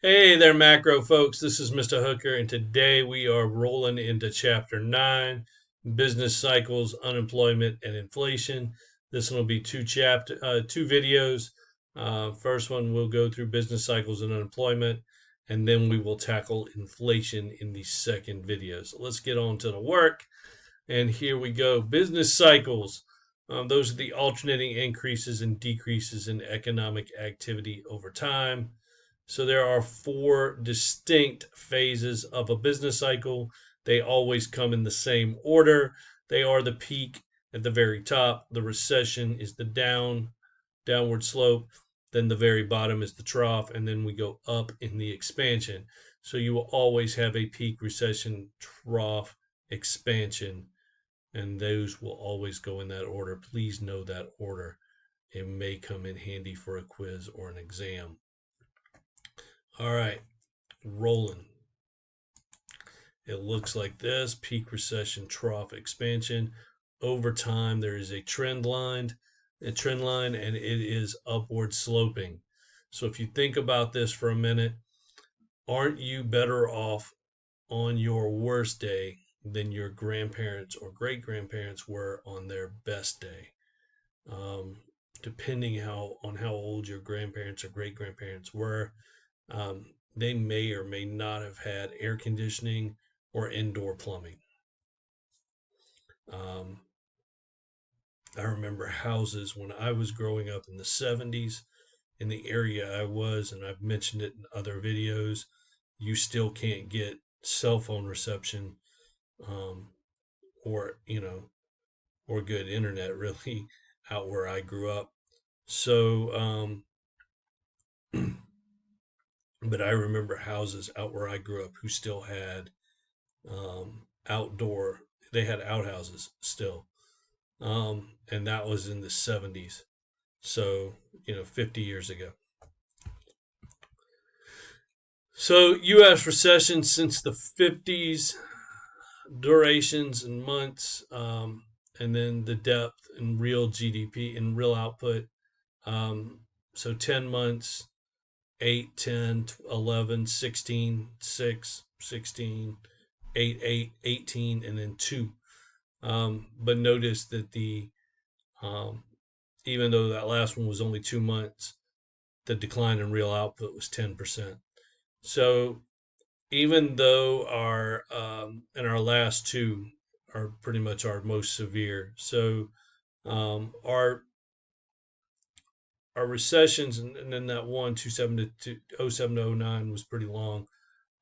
Hey there, macro folks. This is Mr. Hooker, and today we are rolling into Chapter 9 Business Cycles, Unemployment, and Inflation. This one will be two videos. First one, we'll go through business cycles and unemployment, and then we will tackle inflation in the second video. So let's get on to the work. And here we go. Business cycles. Those are the alternating increases and decreases in economic activity over time. So there are four distinct phases of a business cycle. They always come in the same order. They are the peak at the very top. The recession is the downward slope. Then the very bottom is the trough, and then we go up in the expansion. So you will always have a peak, recession, trough, expansion, and those will always go in that order. Please know that order. It may come in handy for a quiz or an exam. All right, rolling. It looks like this: peak recession, trough expansion. Over time, there is a trend line, and it is upward sloping. So if you think about this for a minute, aren't you better off on your worst day than your grandparents or great grandparents were on their best day? Um, Depending on how old your grandparents or great grandparents were, they may or may not have had air conditioning or indoor plumbing. Um, I remember houses when I was growing up in the 70s in the area I was, and I've mentioned it in other videos. You still can't get cell phone reception, um, or or good internet really out where I grew up. So, but I remember houses out where I grew up who still had outdoor. They had outhouses still, and that was in the 70s. So 50 years ago. So U.S. recession since the 50s, durations and months, and then the depth in real GDP and real output. So 10 months, 8, 10, 11, 16, 6, 16, 8, 8, 18, and then 2. But notice that um, even though that last one was only 2 months, the decline in real output was 10%. So even though our and our last two are pretty much our most severe, so our recessions and then that one 27 to 07 to 09 was pretty long.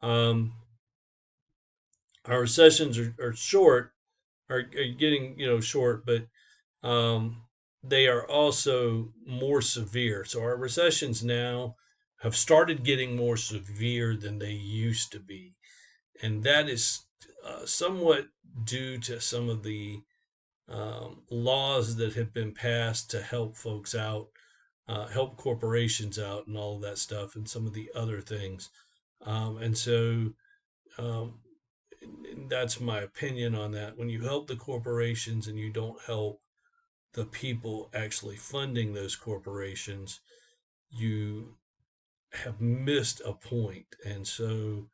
Um, our recessions are short, are getting short, but um, they are also more severe. So our recessions now have started getting more severe than they used to be, and that is somewhat due to some of the laws that have been passed to help folks out, help corporations out, and all of that stuff, and some of the other things. And so um, that's my opinion on that. When you help the corporations and you don't help the people actually funding those corporations, you have missed a point. And so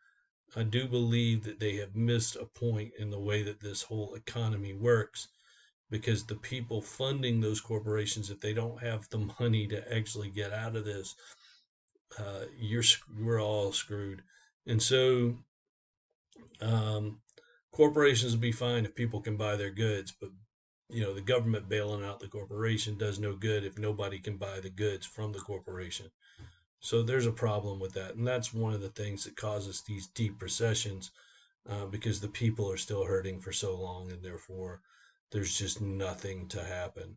I do believe that they have missed a point in the way that this whole economy works, because the people funding those corporations, if they don't have the money to actually get out of this, we're all screwed. And so um, corporations will be fine if people can buy their goods, but the government bailing out the corporation does no good if nobody can buy the goods from the corporation. So there's a problem with that, and that's one of the things that causes these deep recessions, because the people are still hurting for so long, and therefore there's just nothing to happen.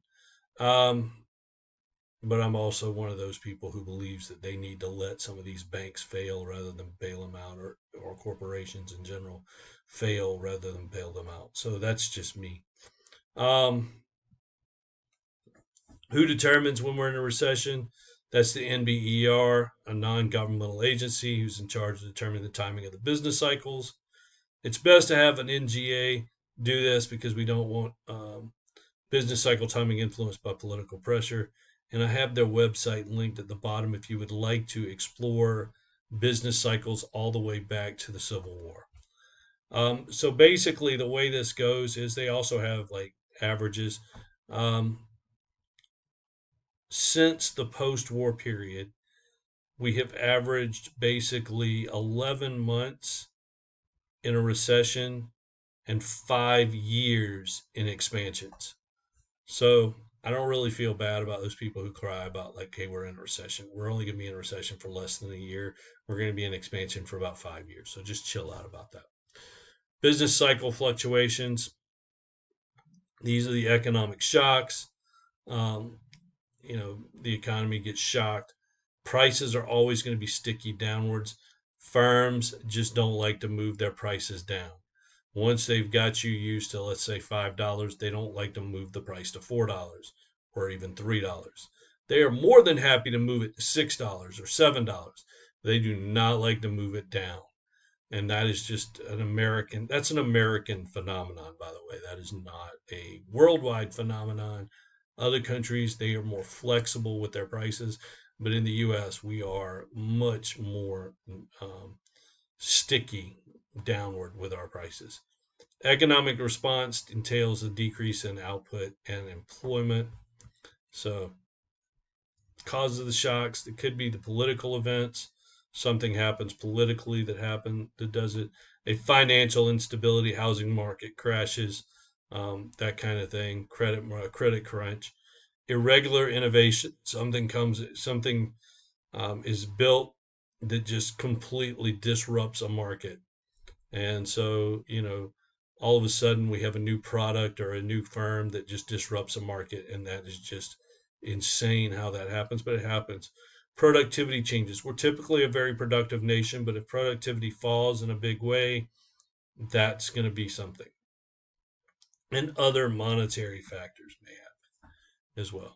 Um, but I'm also one of those people who believes that they need to let some of these banks fail rather than bail them out, or corporations in general fail rather than bail them out. So that's just me. Um, who determines when we're in a recession? That's the NBER, a non governmental agency who's in charge of determining the timing of the business cycles. It's best to have an NGA do this because we don't want business cycle timing influenced by political pressure. And I have their website linked at the bottom if you would like to explore business cycles all the way back to the Civil War. So basically, the way this goes is they also have like averages. Um, since the post war period, we have averaged basically 11 months in a recession and 5 years in expansions. So I don't really feel bad about those people who cry about, like, hey, we're in a recession. We're only going to be in a recession for less than a year. We're going to be in expansion for about 5 years. So just chill out about that. Business cycle fluctuations. These are the economic shocks. Um, the economy gets shocked. Prices are always going to be sticky downwards. Firms just don't like to move their prices down. Once they've got you used to, let's say, $5, they don't like to move the price to $4 or even $3. They are more than happy to move it to $6 or $7. They do not like to move it down. And that is just that's an American phenomenon, by the way. That is not a worldwide phenomenon. Other countries, they are more flexible with their prices. But in the US, we are much more sticky downward with our prices. Economic response entails a decrease in output and employment. So, causes of the shocks, it could be the political events. Something happens politically that does it. A financial instability, housing market crashes, that kind of thing. Credit crunch, irregular innovation. Something is built that just completely disrupts a market. And so, all of a sudden we have a new product or a new firm that just disrupts a market. And that is just insane how that happens, but it happens. Productivity changes. We're typically a very productive nation, but if productivity falls in a big way, that's going to be something. And other monetary factors may happen as well.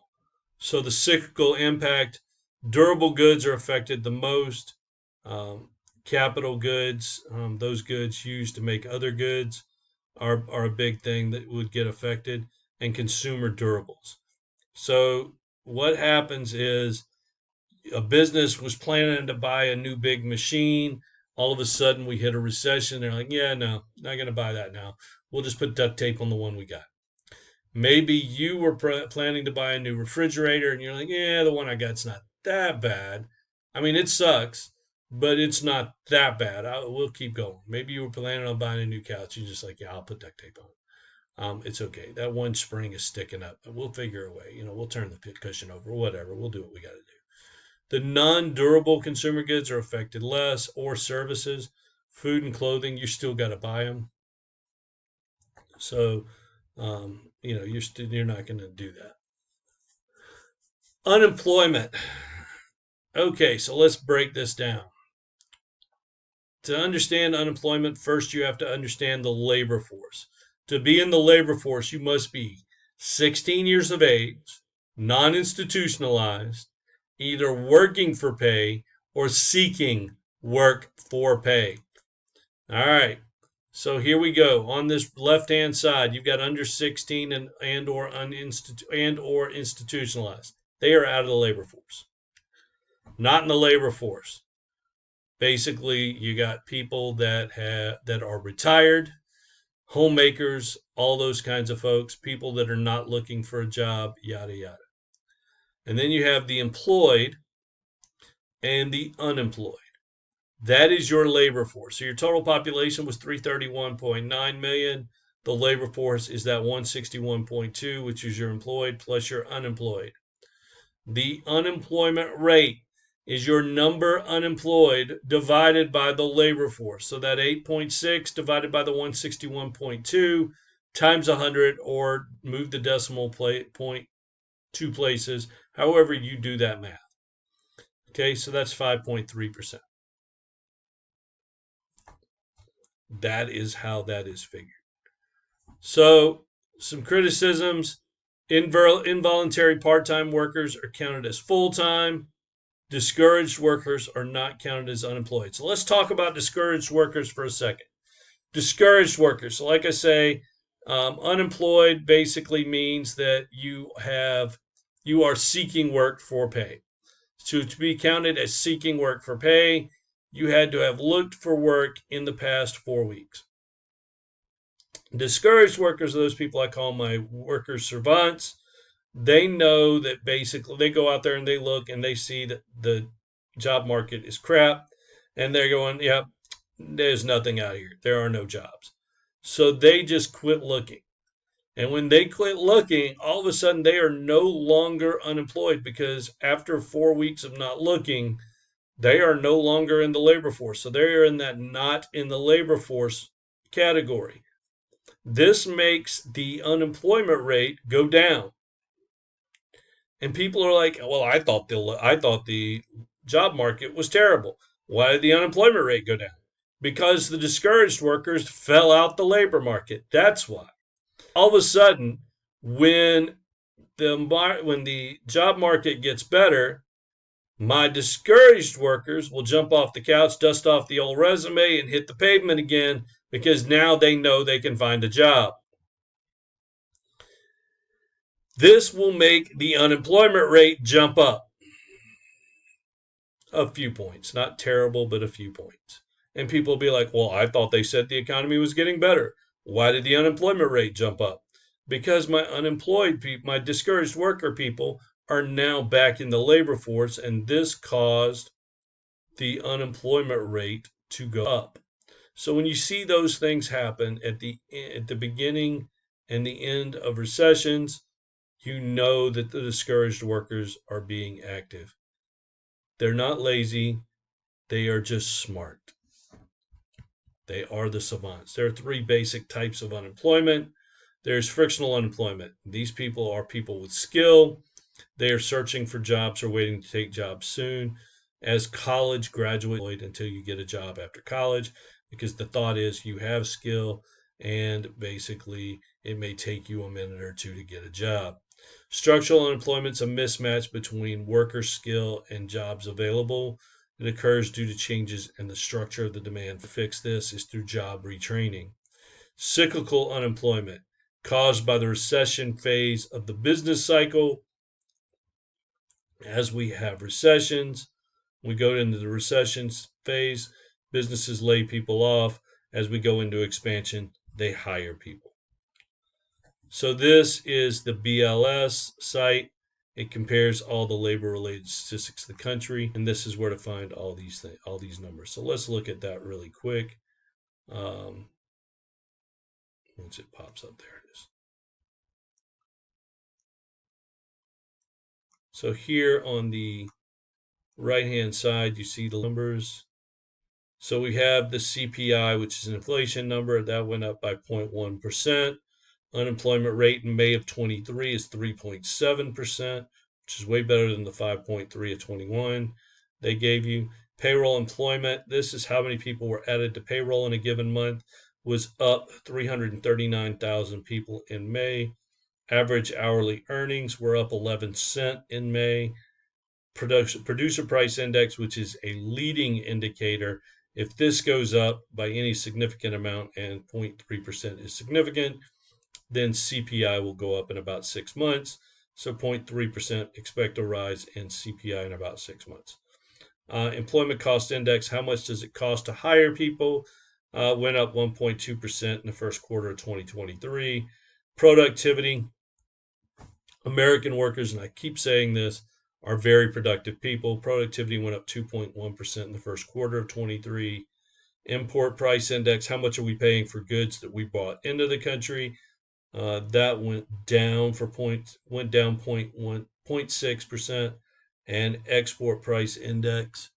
So the cyclical impact, durable goods are affected the most. Capital goods, those goods used to make other goods, are a big thing that would get affected, and consumer durables. So what happens is a business was planning to buy a new big machine. All of a sudden, we hit a recession. They're like, yeah, no, not going to buy that now. We'll just put duct tape on the one we got. Maybe you were planning to buy a new refrigerator and you're like, yeah, the one I got's not that bad. I mean, it sucks, but it's not that bad. We'll keep going. Maybe you were planning on buying a new couch. You're just like, yeah, I'll put duct tape on. It's okay. That one spring is sticking up, but we'll figure a way. We'll turn the pit cushion over, whatever. We'll do what we got to do. The non-durable consumer goods are affected less, or services, food and clothing. You still got to buy them. So, you're not going to do that. Unemployment. Okay, so let's break this down. To understand unemployment, first you have to understand the labor force. To be in the labor force, you must be 16 years of age, non-institutionalized, either working for pay or seeking work for pay. All right. So here we go. On this left-hand side, you've got under 16 and or institutionalized. They are out of the labor force. Not in the labor force. Basically, you got people that are retired, homemakers, all those kinds of folks, people that are not looking for a job, yada yada. And then you have the employed and the unemployed. That is your labor force. So your total population was 331.9 million. The labor force is that 161.2, which is your employed plus your unemployed. The unemployment rate is your number unemployed divided by the labor force. So that 8.6 divided by the 161.2 times 100, or move the decimal point 2 places, however you do that math. Okay, so that's 5.3%. That is how that is figured. So, some criticisms. Involuntary part-time workers are counted as full-time. Discouraged workers are not counted as unemployed. So let's talk about discouraged workers for a second. Discouraged workers. So like I say, unemployed basically means that you are seeking work for pay. So to be counted as seeking work for pay, you had to have looked for work in the past 4 weeks. Discouraged workers are those people I call my workers savants. They know that basically they go out there and they look and they see that the job market is crap, and they're going, yeah, there's nothing out here. There are no jobs. So they just quit looking. And when they quit looking, all of a sudden they are no longer unemployed, because after 4 weeks of not looking, they are no longer in the labor force. So they're in that not in the labor force category. This makes the unemployment rate go down. And people are like, well, I thought the job market was terrible. Why did the unemployment rate go down? Because the discouraged workers fell out the labor market. That's why. All of a sudden, when the job market gets better, my discouraged workers will jump off the couch, dust off the old resume, and hit the pavement again, because now they know they can find a job. This will make the unemployment rate jump up a few points. Not terrible, but a few points. And people will be like, well, I thought they said the economy was getting better. Why did the unemployment rate jump up? Because my unemployed people, my discouraged worker people, are now back in the labor force, and this caused the unemployment rate to go up. So when you see those things happen at the beginning and the end of recessions, you know that the discouraged workers are being active. They're not lazy, they are just smart. They are the savants. There are 3 basic types of unemployment. There's frictional unemployment. These people are people with skill. They are searching for jobs or waiting to take jobs soon. As college graduate until you get a job after college, because the thought is you have skill and basically it may take you a minute or two to get a job. Structural unemployment is a mismatch between worker skill and jobs available. It occurs due to changes in the structure of the demand. To fix this is through job retraining. Cyclical unemployment, caused by the recession phase of the business cycle. As we have recessions, we go into the recession phase, businesses lay people off. As we go into expansion, they hire people. So this is the BLS site. It compares all the labor-related statistics in the country, and this is where to find all these numbers. So let's look at that really quick. Once it pops up, there it is. So here on the right-hand side, you see the numbers. So we have the CPI, which is an inflation number, that went up by 0.1%. Unemployment rate in May of 23 is 3.7%, which is way better than the 5.3 of 21 they gave you. Payroll employment, this is how many people were added to payroll in a given month, was up 339,000 people in May. Average hourly earnings were up 11 cents in May. Producer price index, which is a leading indicator, if this goes up by any significant amount, and 0.3% is significant, then CPI will go up in about 6 months. So 0.3%, expect a rise in CPI in about 6 months. Employment cost index, how much does it cost to hire people? Went up 1.2% in the first quarter of 2023. Productivity, American workers, and I keep saying this, are very productive people. Productivity went up 2.1% in the first quarter of 23. Import price index, how much are we paying for goods that we bought into the country? That went down 0.6%, and export price index,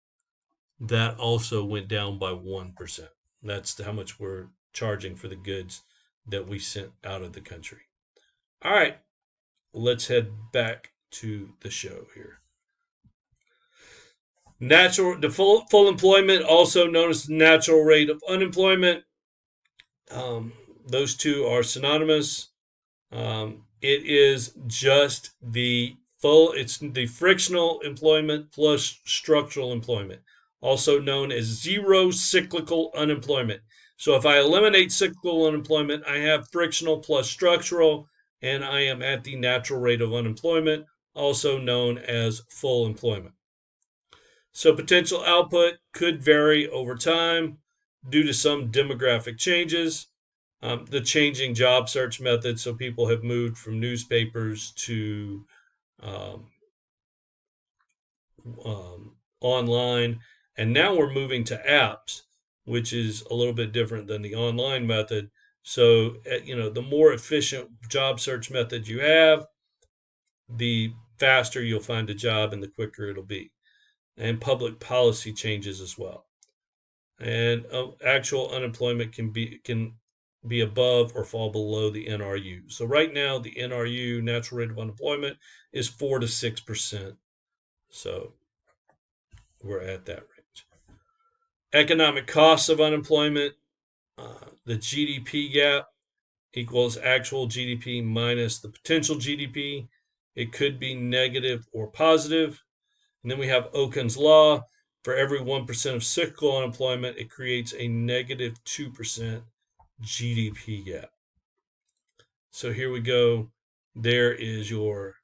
that also went down by 1%. That's how much we're charging for the goods that we sent out of the country. All right, let's head back to the show here. Full employment, also known as the natural rate of unemployment. Those two are synonymous. It is just it's the frictional employment plus structural employment, also known as zero cyclical unemployment. So if I eliminate cyclical unemployment, I have frictional plus structural, and I am at the natural rate of unemployment, also known as full employment. So potential output could vary over time due to some demographic changes. The changing job search methods, so people have moved from newspapers to um, online, and now we're moving to apps, which is a little bit different than the online method. So, the more efficient job search method you have, the faster you'll find a job and the quicker it'll be. And public policy changes as well. And actual unemployment can be above or fall below the NRU. So right now, the NRU natural rate of unemployment is 4 to 6%. So we're at that range. Economic costs of unemployment, the GDP gap equals actual GDP minus the potential GDP. It could be negative or positive. And then we have Okun's law. For every 1% of cyclical unemployment, it creates a negative 2% GDP gap. So here we go. There is your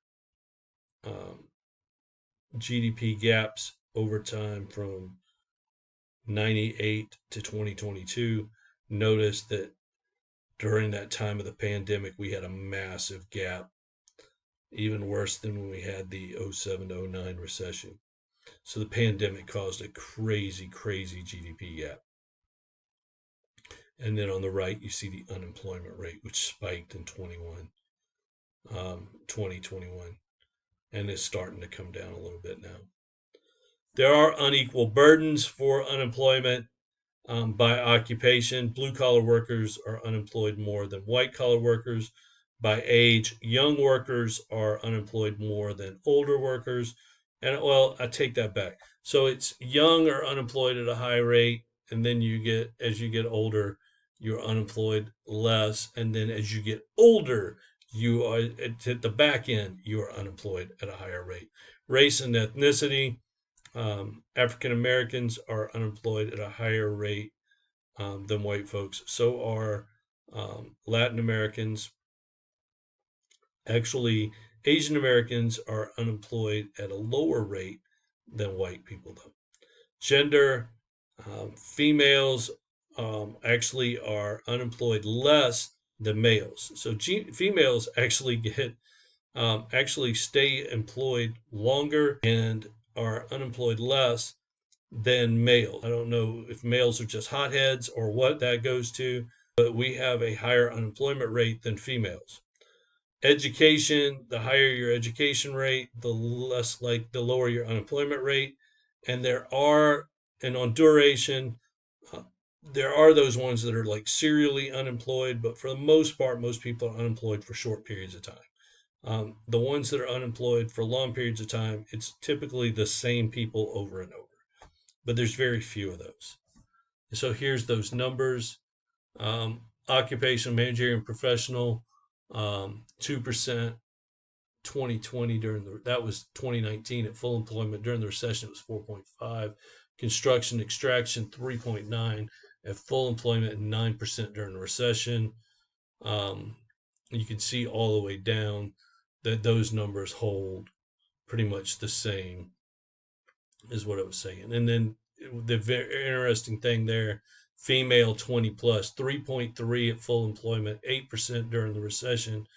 GDP gaps over time from 98 to 2022. Notice that during that time of the pandemic, we had a massive gap, even worse than when we had the 07 to 09 recession. So the pandemic caused a crazy, crazy GDP gap. And then on the right, you see the unemployment rate, which spiked in 2021, and is starting to come down a little bit now. There are unequal burdens for unemployment by occupation. Blue collar workers are unemployed more than white collar workers. By age, young workers are unemployed more than older workers. And well, I take that back. So it's young or unemployed at a high rate, and then as you get older, you're unemployed less, and then as you get older, you are at the back end, you are unemployed at a higher rate. Race and ethnicity, African Americans are unemployed at a higher rate than white folks. So are Latin Americans. Actually, Asian Americans are unemployed at a lower rate than white people, though. Gender, females actually are unemployed less than males. So females actually stay employed longer and are unemployed less than males. I don't know if males are just hotheads or what that goes to, but we have a higher unemployment rate than females. Education, the higher your education rate, the lower your unemployment rate. And on duration, uh, there are those ones that are like serially unemployed, but for the most part, most people are unemployed for short periods of time. The ones that are unemployed for long periods of time, it's typically the same people over and over, but there's very few of those. So here's those numbers. Occupational, managerial, and professional, 2%. 2020 that was 2019 at full employment. During the recession, it was 4.5. Construction extraction 3.9 at full employment, and 9% during the recession. You can see all the way down that those numbers hold pretty much the same is what I was saying. And then the very interesting thing there, female 20 plus, 3.3 at full employment, 8% during the recession,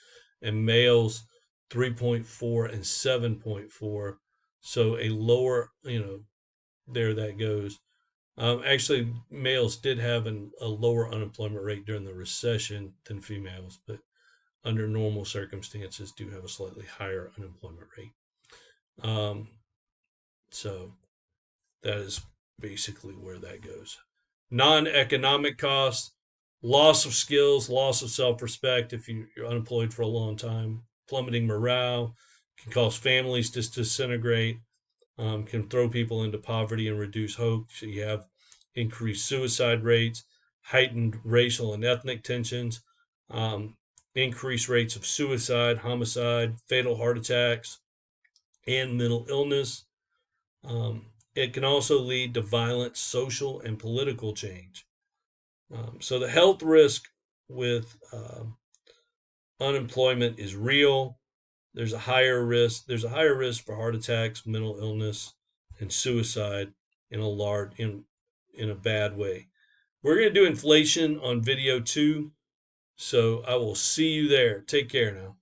and males 3.4 and 7.4. So a lower, there that goes. Actually, males did have a lower unemployment rate during the recession than females, but under normal circumstances do have a slightly higher unemployment rate. So that is basically where that goes. Non-economic costs, loss of skills, loss of self-respect if you're unemployed for a long time, plummeting morale, can cause families to disintegrate, can throw people into poverty and reduce hope. So you have increased suicide rates, heightened racial and ethnic tensions, increased rates of suicide, homicide, fatal heart attacks, and mental illness. It can also lead to violent social and political change. So the health risk with unemployment is real. There's a higher risk. There's a higher risk for heart attacks, mental illness, and suicide in a bad way. We're going to do inflation on video 2, so I will see you there. Take care now.